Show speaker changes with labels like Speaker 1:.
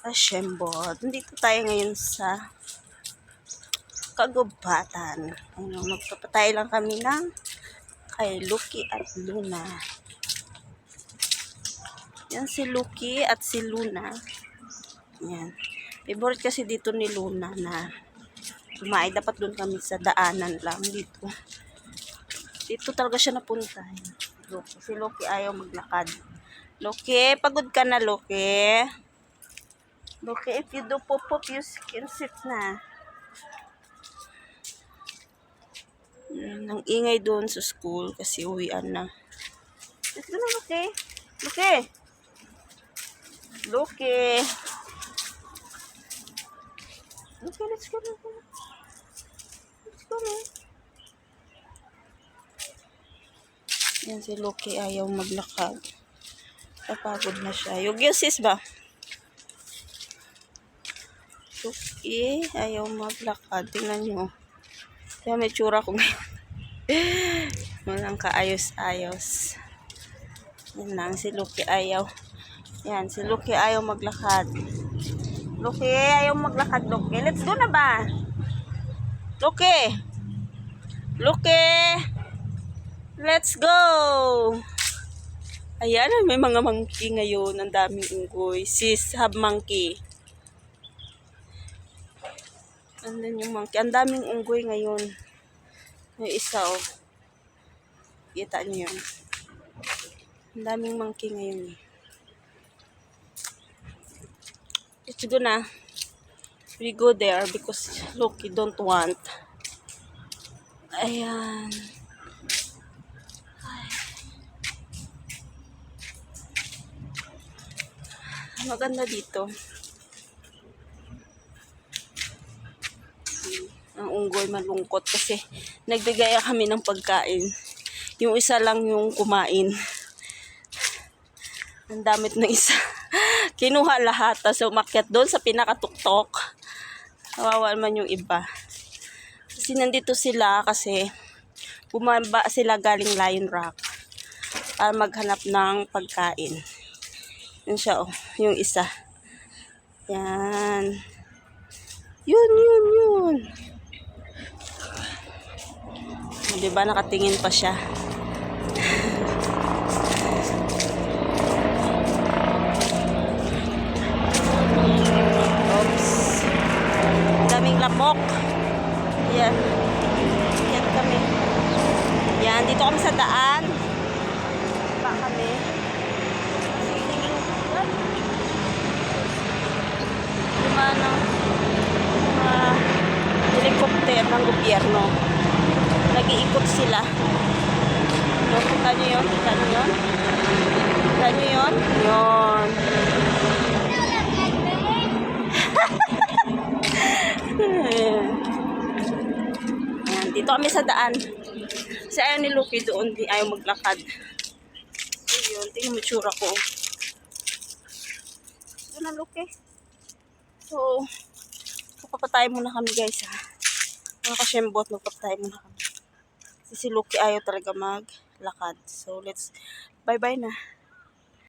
Speaker 1: Kashembot. Nandito tayo ngayon sa kagubatan. Ano, magpapatay lang kami ng kay Lucky at Luna. Yan si Lucky at si Luna. Yan. Favorite kasi dito ni Luna na kumain. Dapat doon kami sa daanan lang dito. Dito talaga siya napunta. Si Lucky ayaw maglakad. Lucky, pagod ka na, Lucky. Lucky, if you do pop-pop, you can sit na. Nang ingay doon sa school kasi uwian na. Let's go na, Lucky. Lucky. Lucky. Lucky, let's go na. Let's go na. Yan si Lucky ayaw maglakad. Napagod na siya. Yugyosis ba? Lucky ayaw maglakad. Tingnan nyo. Kaya may tsura ko ngayon. Walang kaayos-ayos. Yan lang. Si Lucky ayaw. Yan. Si Lucky ayaw maglakad. Lucky ayaw maglakad. Lucky. Let's go na ba? Lucky. Lucky. Let's go. Ayan. May mga monkey ngayon. Ang daming unggoy. Sis have monkey. Andun yung monkey. Ang daming unggoy ngayon. Yung isa, oh. Kita niyo yun. Ang daming monkey ngayon, eh. Let's go na. We go there because Lucky don't want. Ayan. Ay. Maganda dito. Ang unggoy malungkot kasi nagbigay kami ng pagkain. Yung isa lang yung kumain. Ang damit ng isa. Kinuha lahat. Tapos umakyat doon sa pinakatuktok. Kawawa naman yung iba. Kasi nandito sila kasi bumaba sila galing Lion Rock para maghanap ng pagkain. Yun siya, oh. Yung isa. Yan. Yun. Diba nakatingin pa siya. Oops. Daming lamok. Yan. Yan kami. Yan. Dito kami sa daan. Pa kami. Lumano. Helicopter ng gobyerno. Nag-iikot sila. No, kita nyo yun? Kita nyo yun? Kita nyo yun? Yun. Ayan, dito kami sa daan. Kasi ayaw ni Lucky doon. Ayaw maglakad. Ayun, tingnan mo tsura ko. Doon na, Lucky. So, magpapatay muna kami, guys, ha. Mga kashembot, magpapatay muna kami. Si Lucky ayaw talaga maglakad. So, let's bye-bye na.